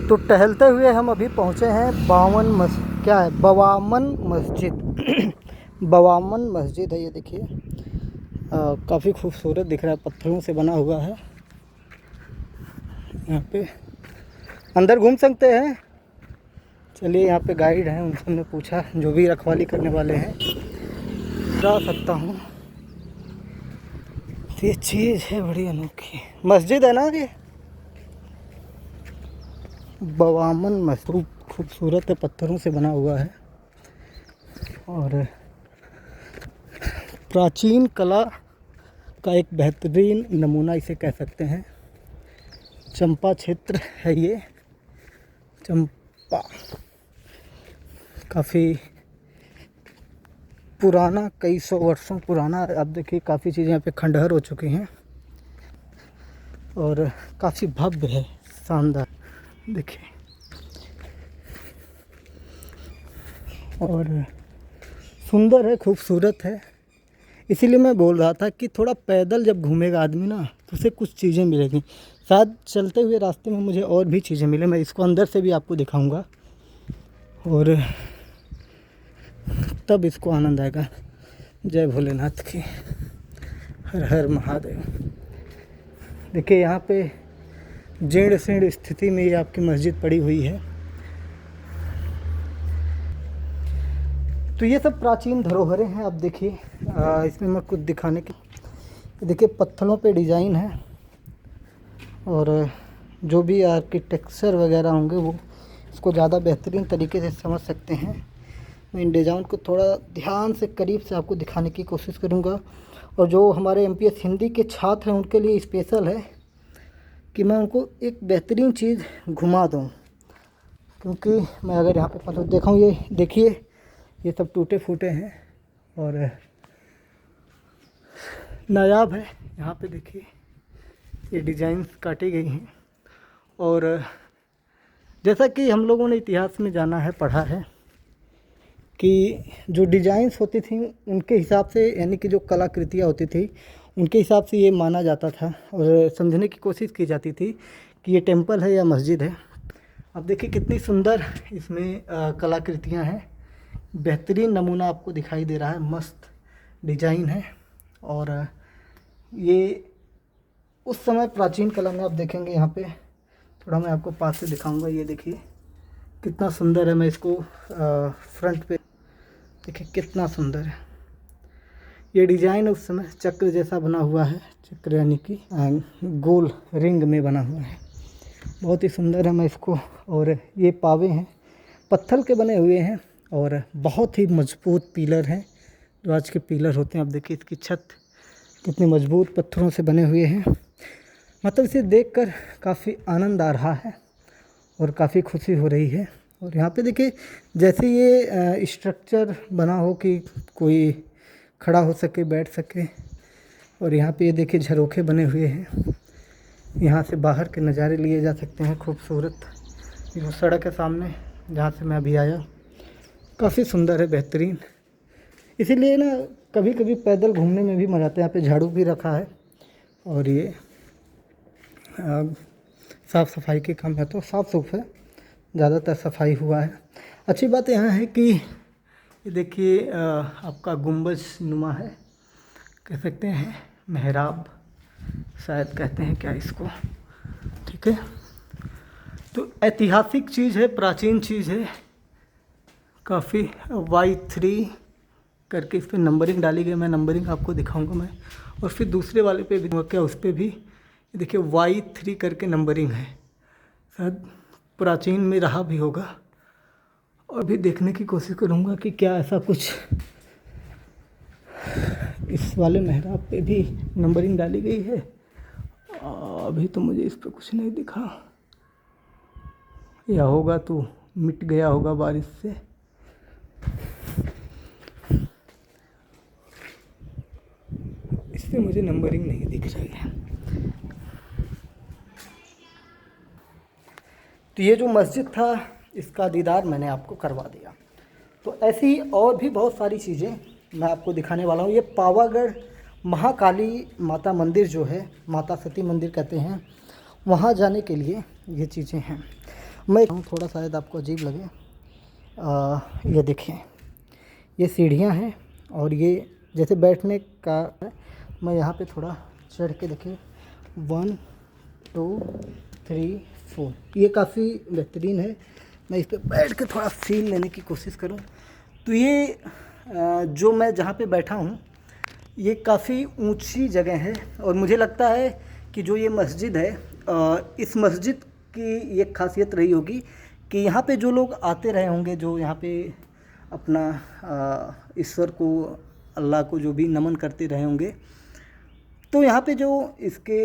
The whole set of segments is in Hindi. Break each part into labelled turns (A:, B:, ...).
A: तो टहलते हुए हम अभी पहुँचे हैं बवामन मस्जिद। बवामन मस्जिद है ये, देखिए काफ़ी खूबसूरत दिख रहा है, पत्थरों से बना हुआ है। यहाँ पे अंदर घूम सकते हैं। चलिए, यहाँ पे गाइड हैं, उनसे हमने पूछा, जो भी रखवाली करने वाले हैं, जा सकता हूँ। ये चीज़ है बड़ी अनोखी, मस्जिद है ना ये, बवामन मस्जिद। खूबसूरत है, पत्थरों से बना हुआ है और प्राचीन कला का एक बेहतरीन नमूना इसे कह सकते हैं। चंपा क्षेत्र है ये, चंपा काफ़ी पुराना, कई सौ वर्षों पुराना। अब देखिए काफ़ी चीज़ें यहाँ पे खंडहर हो चुकी हैं और काफ़ी भव्य है, शानदार देखिए। और सुंदर है, खूबसूरत है। इसीलिए मैं बोल रहा था कि थोड़ा पैदल जब घूमेगा आदमी ना, तो उसे कुछ चीज़ें मिलेगी। शायद चलते हुए रास्ते में मुझे और भी चीज़ें मिले, मैं इसको अंदर से भी आपको दिखाऊंगा और तब इसको आनंद आएगा। जय भोलेनाथ की, हर हर महादेव। देखिए यहाँ पे जीर्ण शीर्ण स्थिति में ये आपकी मस्जिद पड़ी हुई है। तो ये सब प्राचीन धरोहरें हैं। अब देखिए इसमें मैं कुछ दिखाने की, देखिए पत्थरों पे डिज़ाइन है और जो भी आर्किटेक्चर वगैरह होंगे वो इसको ज़्यादा बेहतरीन तरीके से समझ सकते हैं। मैं इन डिज़ाइन को थोड़ा ध्यान से, करीब से आपको दिखाने की कोशिश करूँगा। और जो हमारे MPS हिंदी के छात्र हैं उनके लिए स्पेशल है कि मैं उनको एक बेहतरीन चीज़ घुमा दूँ, क्योंकि मैं अगर यहाँ पे पत्थर देखाऊँ, ये देखिए ये सब टूटे फूटे हैं और नायाब है। यहाँ पे देखिए ये डिज़ाइन काटी गई हैं और जैसा कि हम लोगों ने इतिहास में जाना है, पढ़ा है कि जो डिज़ाइंस होती थी उनके हिसाब से, यानी कि जो कलाकृतियाँ होती थी उनके हिसाब से ये माना जाता था और समझने की कोशिश की जाती थी कि ये टेम्पल है या मस्जिद है। अब देखिए कितनी सुंदर इसमें कलाकृतियाँ हैं। बेहतरीन नमूना आपको दिखाई दे रहा है, मस्त डिजाइन है। और ये उस समय प्राचीन कला में आप देखेंगे, यहाँ पे थोड़ा मैं आपको पास से दिखाऊंगा। ये देखिए कितना सुंदर है। मैं इसको फ्रंट पे देखिए कितना सुंदर है। ये डिज़ाइन उस समय चक्र जैसा बना हुआ है, चक्र यानी कि गोल रिंग में बना हुआ है, बहुत ही सुंदर है। मैं इसको, और ये पावे हैं, पत्थर के बने हुए हैं और बहुत ही मजबूत पिलर हैं, जो आज के पिलर होते हैं। आप देखिए इसकी छत कितनी मजबूत पत्थरों से बने हुए हैं। मतलब इसे देखकर काफ़ी आनंद आ रहा है और काफ़ी खुशी हो रही है। और यहाँ पे देखिए जैसे ये स्ट्रक्चर बना हो कि कोई खड़ा हो सके, बैठ सके। और यहाँ पे ये देखिए झरोखे बने हुए हैं, यहाँ से बाहर के नज़ारे लिए जा सकते हैं खूबसूरत। जो सड़क है सामने जहाँ से मैं अभी आया, काफ़ी सुंदर है, बेहतरीन। इसीलिए ना कभी कभी पैदल घूमने में भी मज़ा आता है। यहाँ पे झाड़ू भी रखा है और ये साफ़ सफाई के काम है, तो साफ़ सुफ है, ज़्यादातर सफाई हुआ है। अच्छी बात यहाँ है कि ये देखिए आपका गुंबज नुमा है, कह सकते हैं मेहराब शायद कहते हैं क्या इसको, ठीक है। तो ऐतिहासिक चीज़ है, प्राचीन चीज़ है काफ़ी। Y3 करके इस पर नंबरिंग डाली गई, मैं नंबरिंग आपको दिखाऊंगा मैं। और फिर दूसरे वाले पे भी क्या, उस पर भी देखिए Y3 करके नंबरिंग है, शायद प्राचीन में रहा भी होगा। और भी देखने की कोशिश करूँगा कि क्या ऐसा कुछ इस वाले मेहराब पे भी नंबरिंग डाली गई है। अभी तो मुझे इस पर कुछ नहीं दिखा, या होगा तो मिट गया होगा बारिश से। इस पर मुझे नंबरिंग नहीं दिख रही है। तो ये जो मस्जिद था इसका दीदार मैंने आपको करवा दिया। तो ऐसी ही और भी बहुत सारी चीज़ें मैं आपको दिखाने वाला हूँ। ये पावागढ़ महाकाली माता मंदिर जो है, माता सती मंदिर कहते हैं, वहाँ जाने के लिए ये चीज़ें हैं। मैं थोड़ा शायद आपको अजीब लगे, ये देखिए ये सीढ़ियाँ हैं और ये जैसे बैठने का है। मैं यहाँ पे थोड़ा चढ़ के देखिए 1 2 3 4, ये काफ़ी बेहतरीन है। मैं इस पर बैठ के थोड़ा फील लेने की कोशिश करूँ तो ये जो मैं जहाँ पे बैठा हूँ ये काफ़ी ऊंची जगह है। और मुझे लगता है कि जो ये मस्जिद है, इस मस्जिद की ये खासियत रही होगी कि यहाँ पे जो लोग आते रहे होंगे, जो यहाँ पे अपना ईश्वर को, अल्लाह को जो भी नमन करते रहे होंगे, तो यहाँ पे जो इसके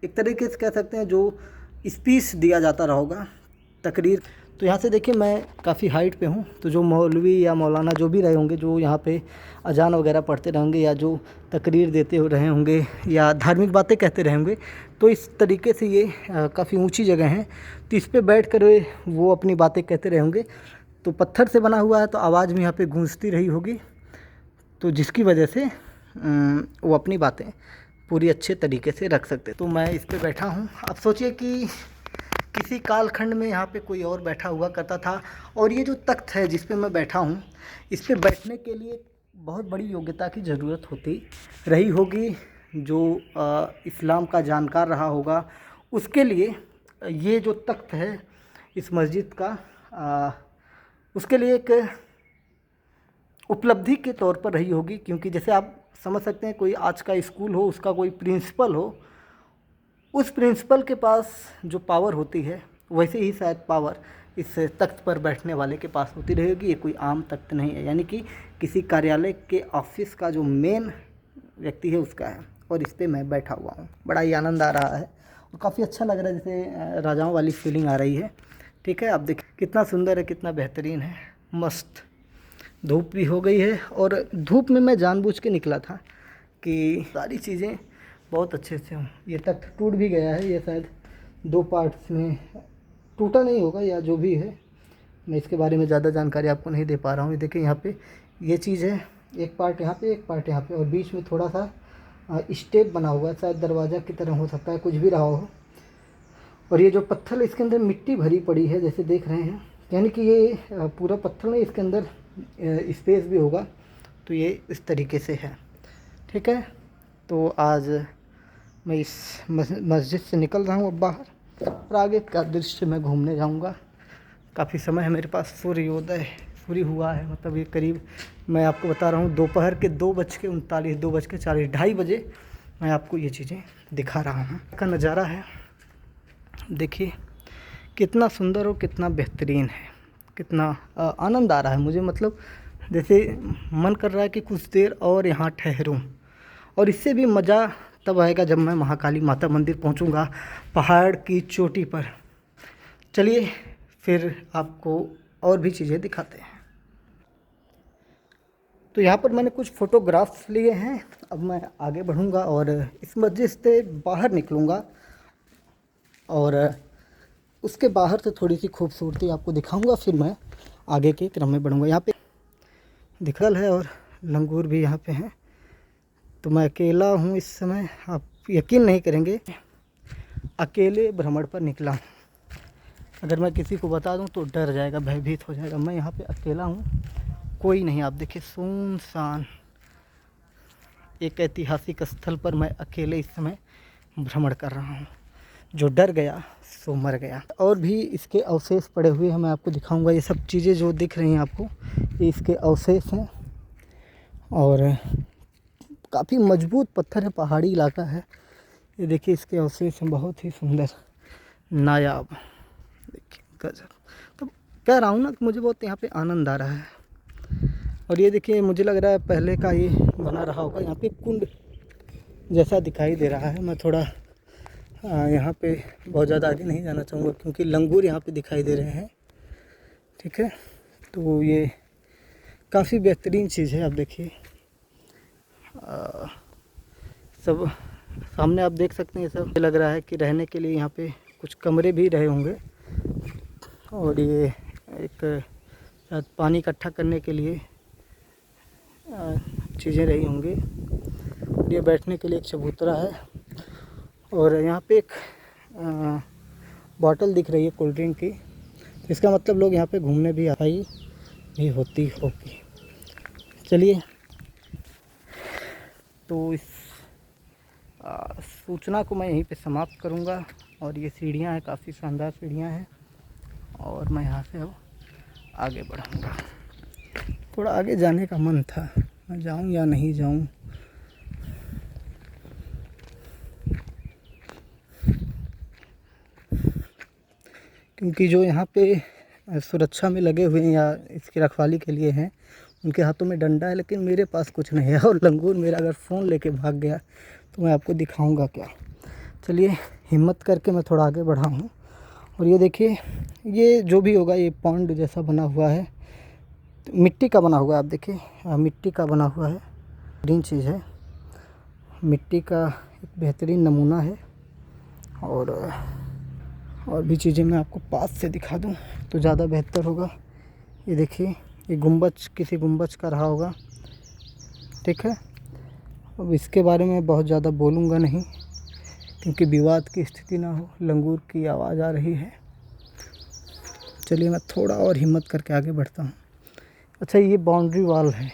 A: एक तरीके से कह सकते हैं जो स्पीच दिया जाता रहा होगा, तकरीर। तो यहाँ से देखिए मैं काफ़ी हाइट पे हूँ, तो जो मौलवी या मौलाना जो भी रहे होंगे, जो यहाँ पे अजान वगैरह पढ़ते रहेंगे या जो तकरीर देते रहे होंगे या धार्मिक बातें कहते रहे होंगे, तो इस तरीके से ये काफ़ी ऊंची जगह है। तो इस पर बैठ कर वो अपनी बातें कहते रहे होंगे। तो पत्थर से बना हुआ है तो आवाज़ भी यहाँ पे गूंजती रही होगी, तो जिसकी वजह से वो अपनी बातें पूरी अच्छे तरीके से रख सकते। तो मैं इस पर बैठा हूँ। अब सोचिए कि किसी कालखंड में यहाँ पे कोई और बैठा हुआ करता था, और ये जो तख्त है जिस पे मैं बैठा हूँ, इस पे बैठने के लिए बहुत बड़ी योग्यता की ज़रूरत होती रही होगी। जो इस्लाम का जानकार रहा होगा उसके लिए ये जो तख्त है इस मस्जिद का, उसके लिए एक उपलब्धि के तौर पर रही होगी। क्योंकि जैसे आप समझ सकते हैं कोई आज का स्कूल हो, उसका कोई प्रिंसिपल हो, उस प्रिंसिपल के पास जो पावर होती है वैसे ही शायद पावर इस तख्त पर बैठने वाले के पास होती रहेगी। ये कोई आम तख्त नहीं है, यानी कि किसी कार्यालय के ऑफिस का जो मेन व्यक्ति है उसका है, और इस पर मैं बैठा हुआ हूँ। बड़ा ही आनंद आ रहा है और काफ़ी अच्छा लग रहा है, जैसे राजाओं वाली फीलिंग आ रही है। ठीक है, आप देखिए कितना सुंदर है, कितना बेहतरीन है, मस्त। धूप भी हो गई है और धूप में मैं जानबूझ के निकला था कि सारी चीज़ें बहुत अच्छे से हों। ये तख्त टूट भी गया है, ये शायद 2 पार्ट्स में टूटा नहीं होगा या जो भी है, मैं इसके बारे में ज़्यादा जानकारी आपको नहीं दे पा रहा हूँ। ये देखिए यहाँ पे ये चीज़ है, एक पार्ट यहाँ पे, एक पार्ट यहाँ पे, और बीच में थोड़ा सा स्टेप बना हुआ है, शायद दरवाज़ा की तरह हो सकता है, कुछ भी रहा हो। और ये जो पत्थर इसके अंदर मिट्टी भरी पड़ी है जैसे देख रहे हैं, यानी कि ये पूरा पत्थर नहीं, इसके अंदर स्पेस भी होगा। तो ये इस तरीके से है। ठीक है, तो आज मैं इस मस्जिद से निकल रहा हूँ अब बाहर, और आगे का दृश्य मैं घूमने जाऊँगा। काफ़ी समय है मेरे पास, सूर्योदय सूर्य हुआ है, मतलब ये करीब मैं आपको बता रहा हूँ दोपहर के 2:39, 2:40, 2:30 बजे मैं आपको ये चीज़ें दिखा रहा हूँ। का नज़ारा है, देखिए कितना सुंदर और कितना बेहतरीन है, कितना आनंद आ रहा है मुझे। मतलब जैसे मन कर रहा है कि कुछ देर और यहाँ ठहरूं, और इससे भी मज़ा तब आएगा जब मैं महाकाली माता मंदिर पहुँचूँगा पहाड़ की चोटी पर। चलिए फिर आपको और भी चीज़ें दिखाते हैं। तो यहाँ पर मैंने कुछ फ़ोटोग्राफ्स लिए हैं। अब मैं आगे बढ़ूँगा और इस मस्जिद से बाहर निकलूँगा, और उसके बाहर से थोड़ी सी खूबसूरती आपको दिखाऊँगा, फिर मैं आगे के क्रम में बढ़ूँगा। यहाँ पे दिखल है और लंगूर भी यहाँ पे हैं। तो मैं अकेला हूँ इस समय, आप यकीन नहीं करेंगे, अकेले भ्रमण पर निकला हूँ। अगर मैं किसी को बता दूँ तो डर जाएगा, भयभीत हो जाएगा। मैं यहाँ पे अकेला हूँ, कोई नहीं। आप देखिए सुनसान एक ऐतिहासिक स्थल पर मैं अकेले इस समय भ्रमण कर रहा हूँ। जो डर गया सो मर गया। और भी इसके अवशेष पड़े हुए हैं, मैं आपको दिखाऊंगा। ये सब चीज़ें जो दिख रही हैं आपको, ये इसके अवशेष हैं, और काफ़ी मजबूत पत्थर है, पहाड़ी इलाका है। ये देखिए इसके अवशेष हैं, बहुत ही सुंदर, नायाब, देखिए गजब। तो कह रहा हूँ ना कि मुझे बहुत यहाँ पे आनंद आ रहा है। और ये देखिए मुझे लग रहा है पहले का ये बना रहा होगा। यहाँ पे कुंड जैसा दिखाई दे रहा है। मैं थोड़ा यहाँ पे बहुत ज़्यादा आगे नहीं जाना चाहूँगा क्योंकि लंगूर यहाँ पे दिखाई दे रहे हैं। ठीक है, तो ये काफ़ी बेहतरीन चीज़ है। आप देखिए सब सामने आप देख सकते हैं। सब लग रहा है कि रहने के लिए यहाँ पे कुछ कमरे भी रहे होंगे, और ये एक शायद पानी इकट्ठा करने के लिए चीज़ें रही होंगी। ये बैठने के लिए एक चबूतरा है, और यहाँ पे एक बॉटल दिख रही है कोल्ड ड्रिंक की, तो इसका मतलब लोग यहाँ पे घूमने भी आई भी होती होगी। चलिए, तो इस सूचना को मैं यहीं पे समाप्त करूँगा। और ये सीढ़ियाँ हैं, काफ़ी शानदार सीढ़ियाँ हैं, और मैं यहाँ से अब आगे बढ़ूँगा। थोड़ा आगे जाने का मन था, मैं जाऊँ या नहीं जाऊँ। क्योंकि जो यहाँ पे सुरक्षा में लगे हुए हैं या इसकी रखवाली के लिए हैं, उनके हाथों में डंडा है, लेकिन मेरे पास कुछ नहीं है। और लंगूर मेरा अगर फ़ोन लेके भाग गया तो मैं आपको दिखाऊंगा क्या। चलिए, हिम्मत करके मैं थोड़ा आगे बढ़ा हूँ। और ये देखिए, ये जो भी होगा, ये पॉन्ड जैसा बना हुआ है, मिट्टी का बना हुआ है। आप देखिए, मिट्टी का बना हुआ है, बेहतरीन चीज़ है, मिट्टी का एक बेहतरीन नमूना है। और भी चीज़ें मैं आपको पास से दिखा दूं तो ज़्यादा बेहतर होगा। ये देखिए, ये गुंबज किसी गुंबज का रहा होगा, ठीक है। अब इसके बारे में बहुत ज़्यादा बोलूँगा नहीं, क्योंकि विवाद की स्थिति ना हो। लंगूर की आवाज़ आ रही है। चलिए, मैं थोड़ा और हिम्मत करके आगे बढ़ता हूँ। अच्छा, ये बाउंड्री वाल है,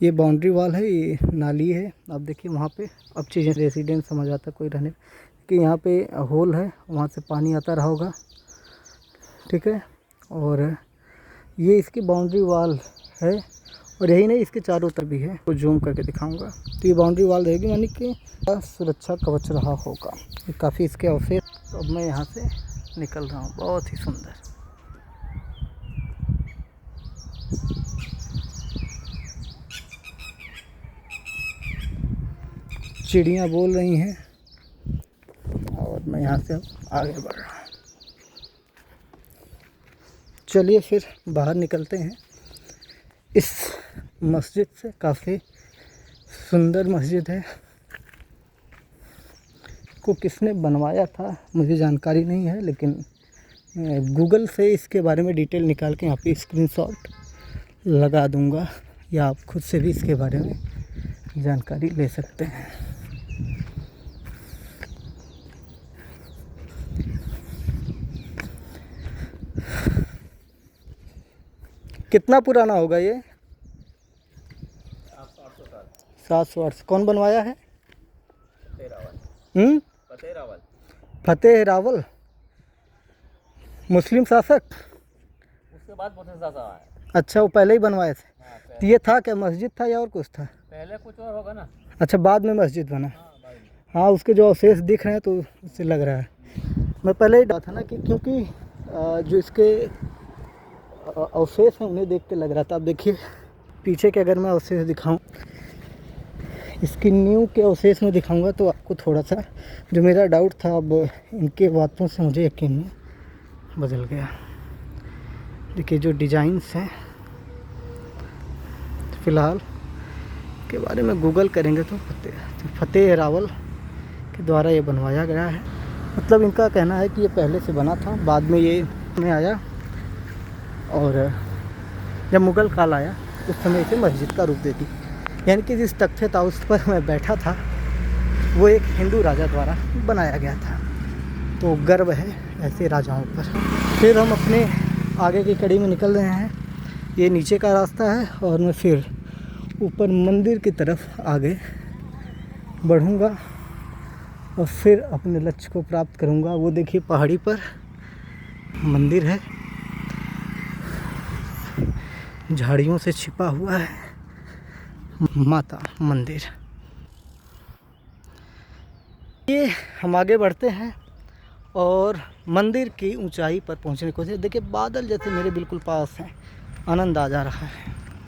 A: ये बाउंड्री वाल है, ये नाली है। आप देखिए वहाँ पे, अब चीज़ें रेसिडेंट समझ आता कोई रहने कि यहाँ पे होल है, वहाँ से पानी आता रहा होगा, ठीक है। और ये इसकी बाउंड्री वाल है, और यही नहीं, इसके चारों तरफ भी है, तो जूम करके दिखाऊंगा। तो ये बाउंड्री वाल रहेगी, यानी कि सुरक्षा कवच रहा होगा। ये काफ़ी इसके अवशेष। तो अब मैं यहाँ से निकल रहा हूँ। बहुत ही सुंदर। चिड़ियाँ बोल रही हैं, और मैं यहाँ से अब आगे बढ़ रहा हूँ। चलिए फिर बाहर निकलते हैं इस मस्जिद से। काफ़ी सुंदर मस्जिद है। को किसने बनवाया था मुझे जानकारी नहीं है, लेकिन गूगल से इसके बारे में डिटेल निकाल के यहाँ पे स्क्रीनशॉट लगा दूंगा, या आप खुद से भी इसके बारे में जानकारी ले सकते हैं। कितना पुराना होगा ये? 700 वर्ष। कौन बनवाया है? फतेह रावल, मुस्लिम शासक।
B: उसके बाद मुस्लिम शासक आया।
A: अच्छा, वो पहले ही बनवाए थे।
B: हाँ,
A: तो ये था क्या, मस्जिद था या और कुछ था?
B: पहले कुछ और होगा ना।
A: अच्छा, बाद में मस्जिद बना। हाँ, उसके जो अवशेष दिख रहे हैं तो उससे लग रहा है। मैं पहले ही डरा था ना, कि क्योंकि जो इसके अवशेष हैं उन्हें देख के लग रहा था। अब देखिए पीछे के, अगर मैं अवशेष दिखाऊं, इसकी नींव के अवशेष में दिखाऊंगा तो आपको थोड़ा सा जो मेरा डाउट था, अब इनके बातों से मुझे यकीन में बदल गया। देखिए जो डिज़ाइंस हैं, फ़िलहाल के बारे में गूगल करेंगे तो फतेह रावल के द्वारा ये बनवाया गया है। मतलब इनका कहना है कि ये पहले से बना था, बाद में ये में आया, और जब मुग़ल काल आया उस समय इसे मस्जिद का रूप दे दी। यानी कि जिस तख्ते ताउस पर मैं बैठा था वो एक हिंदू राजा द्वारा बनाया गया था। तो गर्व है ऐसे राजाओं पर। फिर हम अपने आगे की कड़ी में निकल रहे हैं। ये नीचे का रास्ता है, और मैं फिर ऊपर मंदिर की तरफ आगे बढ़ूँगा, और फिर अपने लक्ष्य को प्राप्त करूँगा। वो देखिए पहाड़ी पर मंदिर है, झाड़ियों से छिपा हुआ है माता मंदिर। ये हम आगे बढ़ते हैं और मंदिर की ऊंचाई पर पहुंचने की कोशिश। देखिए बादल जैसे मेरे बिल्कुल पास हैं, आनंद आ जा रहा है।